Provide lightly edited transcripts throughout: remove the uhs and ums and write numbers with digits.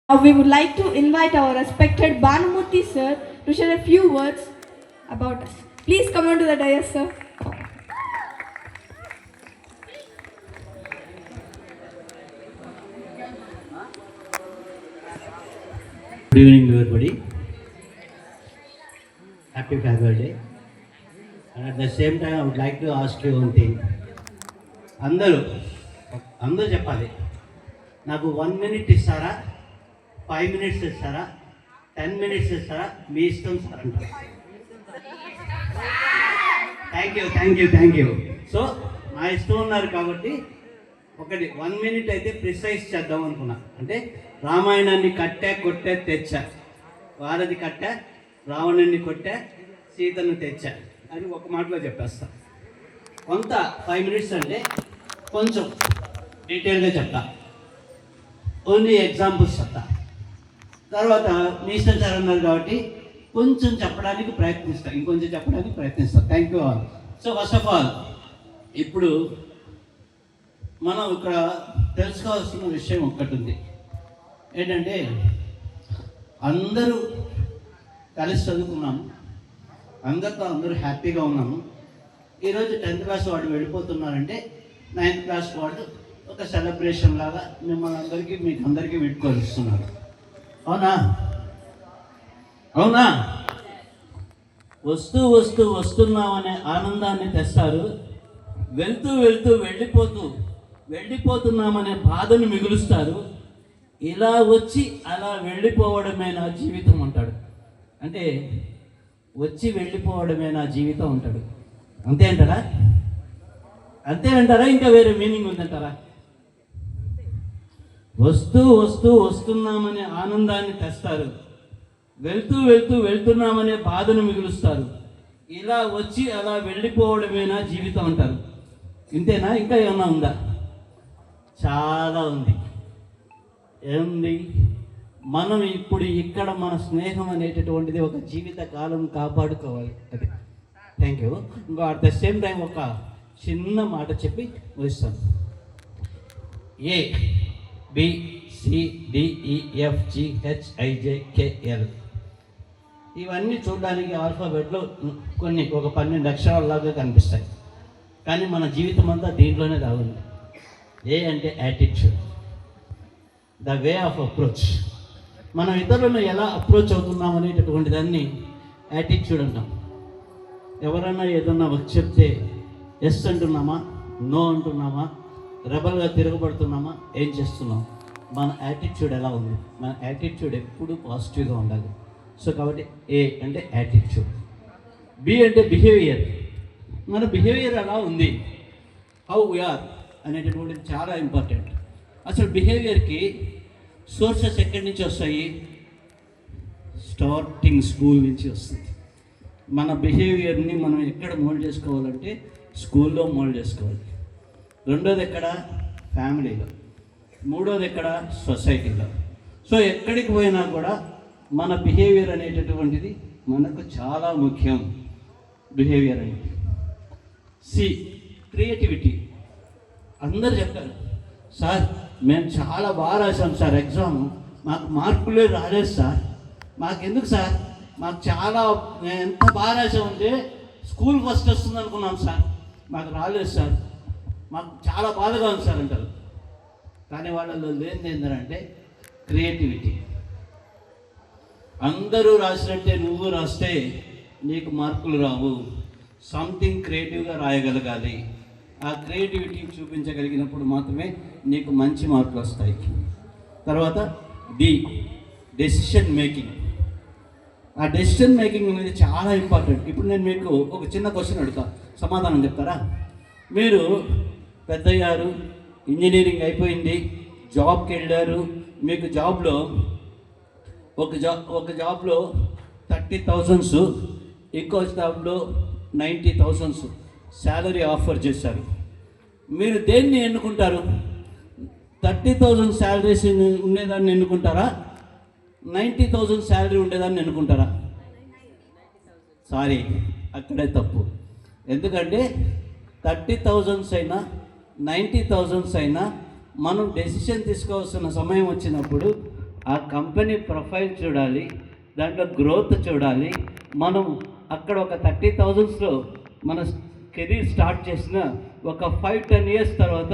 We would like to invite our respected Bhanumurthy sir to share a few words about us. Please come on to the dais, sir. Good evening to everybody. Happy Father's Day. And at the same time, I would like to ask you one thing. అందరూ చెప్పాలి, నాకు 1 minute ఇస్తారా, 5 minutes ఇస్తారా, 10 minutes ఇస్తారా, మీ ఇష్టం sir అంటారు. Thank you. So నా ఇష్టం ఉన్నారు కాబట్టి ఒకటి 1 minute అయితే ప్రిసైజ్ చేద్దాం అనుకున్నా. అంటే రామాయణాన్ని కట్టా కొట్టా తెచ్చా, వారధి కట్టా, రావణుని కొట్టా, సీతను తెచ్చా అని ఒక మాటలో చెప్పేస్తా. కొంత 5 minutes అంటే కొంచెం డీటెయిల్గా చెప్తా, ఓన్లీ ఎగ్జాంపుల్స్ చెప్తా. తర్వాత మీ ఇష్టం సార్ అన్నారు కాబట్టి కొంచెం చెప్పడానికి ప్రయత్నిస్తా, ఇంకొంచెం చెప్పడానికి ప్రయత్నిస్తా. Thank you all. So first of all, ఇప్పుడు మనం ఇక్కడ తెలుసుకోవాల్సిన విషయం ఒక్కటి ఉంది. ఏంటంటే అందరూ కలిసి చదువుకున్నాము, అందరూ హ్యాపీగా ఉన్నాము. ఈరోజు 10th క్లాస్ వాడు వెళ్ళిపోతున్నారంటే 9th క్లాస్ వాడు ఒక సెలబ్రేషన్ లాగా మిమ్మల్ని మీకు అందరికీ వీడ్కోలుస్తున్నారు. అవునా? వస్తున్నామనే ఆనందాన్ని తెస్తారు, వెళ్తూ వెళ్ళిపోతున్నామనే బాధను మిగులుస్తారు. ఇలా వచ్చి అలా వెళ్ళిపోవడమే నా జీవితం అంటాడు. అంటే వచ్చి వెళ్ళిపోవడమే నా జీవితం అంటాడు. అంతే అంటారా ఇంకా వేరే మీనింగ్ ఉందంటారా? వస్తున్నామనే ఆనందాన్ని తెస్తారు, వెళ్తున్నామనే బాధను మిగులుస్తారు. ఇలా వచ్చి అలా వెళ్ళిపోవడమే నా జీవితం అంటారు. ఇంతేనా? ఇంకా ఏమన్నా ఉందా? చాలా ఉంది. ఏముంది? మనం ఇప్పుడు ఇక్కడ మన స్నేహం అనేటటువంటిది ఒక జీవిత కాలం కాపాడుకోవాలి. అది. Thank you. ఇంకో అట్ ద సేమ్ టైం ఒక చిన్న మాట చెప్పి ముగిస్తాను. ABCDEFGHIJKL ఇవన్నీ చూడడానికి ఆల్ఫాబెట్లో ఒక 12 అక్షరాల్లాగా కనిపిస్తాయి, కానీ మన జీవితం అంతా దీంట్లోనే దాగుంది. ఏ అంటే attitude, the way of approach. మనం ఇతరులను ఎలా అప్రోచ్ అవుతున్నాం అనేటటువంటి దాన్ని యాటిట్యూడ్ అంటాం. ఎవరన్నా ఏదన్నా వచ్చి చెప్తే ఎస్ అంటున్నామా, నో అంటున్నామా, రెబల్గా తిరగబడుతున్నామా, ఏం చేస్తున్నాం? మన యాటిట్యూడ్ ఎలా ఉంది? మన యాటిట్యూడ్ ఎప్పుడు పాజిటివ్గా ఉండాలి. సో కాబట్టి ఏ అంటే యాటిట్యూడ్. బి అంటే బిహేవియర్. మన బిహేవియర్ ఎలా ఉంది, హౌ వీఆర్ అనేటటువంటిది చాలా ఇంపార్టెంట్. అసలు బిహేవియర్కి సోర్సెస్ ఎక్కడి నుంచి వస్తాయి? స్టార్టింగ్ స్కూల్ నుంచి వస్తుంది. మన బిహేవియర్ని మనం ఎక్కడ మోల్డ్ చేసుకోవాలంటే స్కూల్లో మోల్డ్ చేసుకోవాలి. రెండోది ఎక్కడ? ఫ్యామిలీలో. మూడోది ఎక్కడ? సొసైటీలో. సో ఎక్కడికి పోయినా కూడా మన బిహేవియర్ అనేటటువంటిది మనకు చాలా ముఖ్యం. బిహేవియర్ అనేది. C, creativity. అందరు చెప్తారు, సార్ మేము చాలా బాగా రాసాం సార్ ఎగ్జామ్, మాకు మార్కులే రాలేదు సార్. మాకెందుకు సార్, మాకు చాలా ఎంత బాగా రాసామంటే స్కూల్ ఫస్ట్ వస్తుంది అనుకున్నాం సార్, మాకు రాలేదు సార్, మాకు చాలా బాధగా ఉంది సార్ అంటారు. కానీ వాళ్ళలో లేనిది ఏంటంటే క్రియేటివిటీ. అందరూ రాసినట్టే నువ్వు రాస్తే నీకు మార్కులు రావు. సంథింగ్ క్రియేటివ్గా రాయగలగాలి. ఆ క్రియేటివిటీ చూపించగలిగినప్పుడు మాత్రమే నీకు మంచి మార్కులు వస్తాయి. తర్వాత డి, డెసిషన్ మేకింగ్. ఆ డెసిషన్ మేకింగ్ అనేది చాలా ఇంపార్టెంట్. ఇప్పుడు నేను మీకు ఒక చిన్న క్వశ్చన్ అడుగుతా, సమాధానం చెప్తారా? మీరు పెద్దయ్యారు, ఇంజనీరింగ్ అయిపోయింది, జాబ్కి వెళ్ళారు. మీకు జాబ్లో ఒక జాబ్లో 30,000, ఇంకో జాబ్లో 90,000 శాలరీ ఆఫర్ చేశారు. మీరు దేన్ని ఎన్నుకుంటారు? 30,000 శాలరీస్ ఉండేదాన్ని ఎన్నుకుంటారా, 90,000 శాలరీ ఉండేదాన్ని ఎన్నుకుంటారా? సారీ, అక్కడే తప్పు. ఎందుకంటే 30,000 అయినా 90,000 అయినా మనం డెసిషన్ తీసుకోవాల్సిన సమయం వచ్చినప్పుడు ఆ కంపెనీ ప్రొఫైల్ చూడాలి, దాంట్లో గ్రోత్ చూడాలి. మనం అక్కడ ఒక 30,000లో మన కెరీర్ స్టార్ట్ చేసిన ఒక 5-10 ఇయర్స్ తర్వాత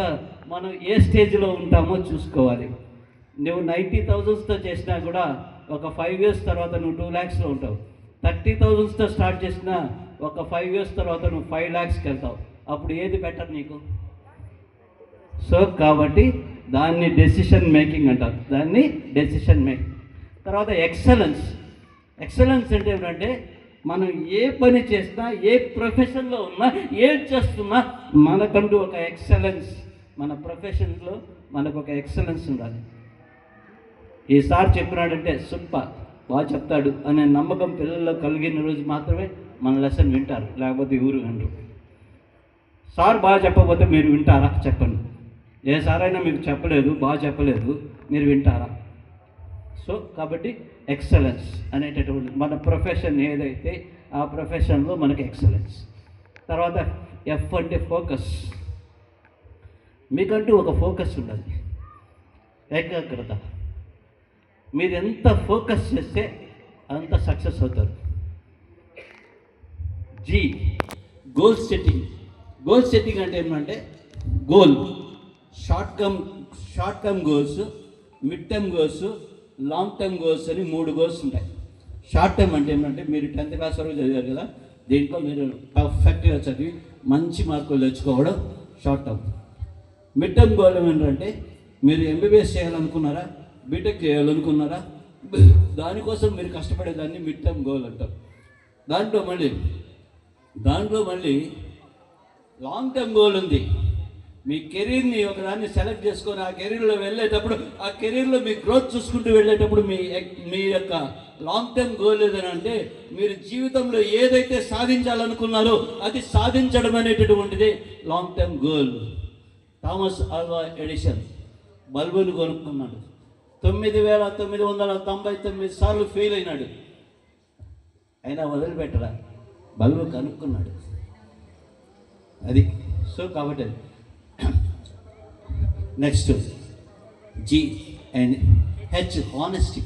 మనం ఏ స్టేజ్లో ఉంటామో చూసుకోవాలి. నువ్వు 90,000తో చేసినా కూడా ఒక 5 ఇయర్స్ తర్వాత నువ్వు 2 lakhsలో ఉంటావు. 30,000తో స్టార్ట్ చేసిన ఒక 5 ఇయర్స్ తర్వాత నువ్వు 5 lakhsకి వెళ్తావు. అప్పుడు ఏది బెటర్ నీకు? సో కాబట్టి దాన్ని డెసిషన్ మేకింగ్ అంటారు. దాన్ని డెసిషన్ మేకింగ్. తర్వాత ఎక్సలెన్స్. ఎక్సలెన్స్ అంటే ఏమిటంటే మనం ఏ పని చేసినా, ఏ ప్రొఫెషన్లో ఉన్నా, ఏం చేస్తున్నా మనకంటూ ఒక ఎక్సలెన్స్, మన ప్రొఫెషన్లో మనకు ఒక ఎక్సలెన్స్ ఉండాలి. ఈ సార్ చెప్పినాడంటే సూపర్ బాగా చెప్తాడు అనే నమ్మకం పిల్లల్లో కలిగిన రోజు మాత్రమే మన లెసన్ వింటారు, లేకపోతే ఎవరు వినరు. సార్ బాగా చెప్పకపోతే మీరు వింటారా? చెప్పండి. ఏ సార్ అయినా మీకు చెప్పలేదు, బాగా చెప్పలేదు, మీరు వింటారా? సో కాబట్టి ఎక్సలెన్స్ అనేటటువంటి మన ప్రొఫెషన్ ఏదైతే ఆ ప్రొఫెషన్లో మనకి ఎక్సలెన్స్. తర్వాత ఎఫ్ అంటే ఫోకస్. మీకంటూ ఒక ఫోకస్ ఉండాలి, ఏకాగ్రత. మీరు ఎంత ఫోకస్ చేస్తే అంత సక్సెస్ అవుతారు. G goal setting. Goal setting అంటే ఏమంటే goal short term goals, mid term goals, long term goals అని 3 గోల్స్ ఉంటాయి. షార్ట్ టర్మ్ అంటే ఏమంటే మీరు 10th క్లాస్ వరకు చదివారు కదా, దీంట్లో మీరు పర్ఫెక్ట్గా చదివి మంచి మార్కులు తెచ్చుకోవడం short term. Mid term goal ఏమంటే మీరు ఎంబీబీఎస్ చేయాలనుకున్నారా, బీటెక్ చేయాలనుకున్నారా, దానికోసం మీరు కష్టపడేదాన్ని మిడ్ టర్మ్ గోల్ అంటారు. దాంట్లో మళ్ళీ లాంగ్ టర్మ్ గోల్ ఉంది. మీ కెరీర్ని ఒకదాన్ని సెలెక్ట్ చేసుకొని ఆ కెరీర్లో వెళ్ళేటప్పుడు, ఆ కెరీర్లో మీ గ్రోత్ చూసుకుంటూ వెళ్ళేటప్పుడు మీ యొక్క లాంగ్ టర్మ్ గోల్ ఏదైనా అంటే మీరు జీవితంలో ఏదైతే సాధించాలనుకున్నారో అది సాధించడం అనేటటువంటిది long term goal. Thomas Alva Edison బల్బును కొనుక్కున్నాడు. 9,999 సార్లు ఫెయిల్ అయినాడు, అయినా వదిలిపెట్టరా, బల్బు కనుక్కున్నాడు. అది. సో కాబట్టి next G and H honesty.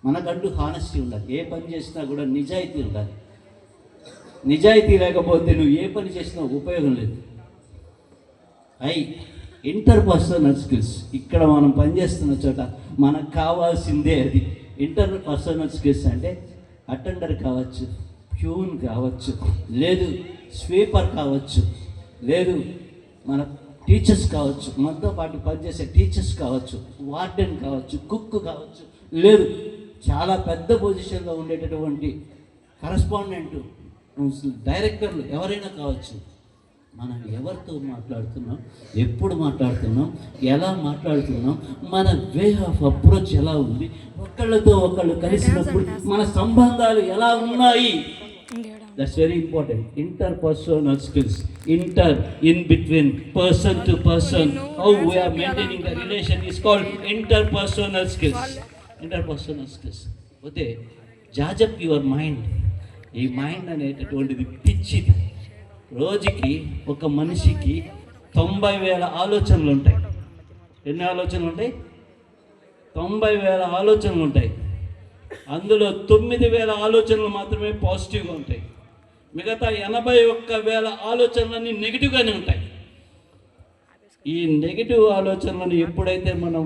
మనకంటూ హానెస్టీ ఉండాలి. ఏ పని చేసినా కూడా నిజాయితీ ఉండాలి. నిజాయితీ లేకపోతే నువ్వు ఏ పని చేసినా ఉపయోగం లేదు. Interpersonal skills. ఇక్కడ మనం పనిచేస్తున్న చోట మనకు కావాల్సిందే అది. ఇంటర్పర్సనల్ స్కిల్స్ అంటే అటెండర్ కావచ్చు, ప్యూన్ కావచ్చు, లేదు స్వీపర్ కావచ్చు, లేదు మన టీచర్స్ కావచ్చు, మనతో పాటు పనిచేసే టీచర్స్ కావచ్చు, వార్డెన్ కావచ్చు, కుక్ కావచ్చు, లేదు చాలా పెద్ద పొజిషన్లో ఉండేటటువంటి కరస్పాండెంట్, డైరెక్టర్లు ఎవరైనా కావచ్చు. మనం ఎవరితో మాట్లాడుతున్నాం, ఎప్పుడు మాట్లాడుతున్నాం, ఎలా మాట్లాడుతున్నాం, మన వే ఆఫ్ అప్రోచ్ ఎలా ఉంది, ఒకళ్ళతో ఒకళ్ళు కలిసినప్పుడు మన సంబంధాలు ఎలా ఉన్నాయి. That's very important. Interpersonal skills. In between, person to person. How we are maintaining the relation is called interpersonal skills. Interpersonal skills. Okay. Judge up your mind. ఈ మైండ్ అనేటటువంటిది పిచ్చిది. రోజుకి ఒక మనిషికి 90,000 ఆలోచనలు ఉంటాయి. ఎన్ని ఆలోచనలు ఉంటాయి? 90,000 ఆలోచనలు ఉంటాయి. అందులో 9,000 ఆలోచనలు మాత్రమే పాజిటివ్గా ఉంటాయి. మిగతా 81,000 ఆలోచనలన్నీ నెగిటివ్గానే ఉంటాయి. ఈ నెగిటివ్ ఆలోచనలను ఎప్పుడైతే మనం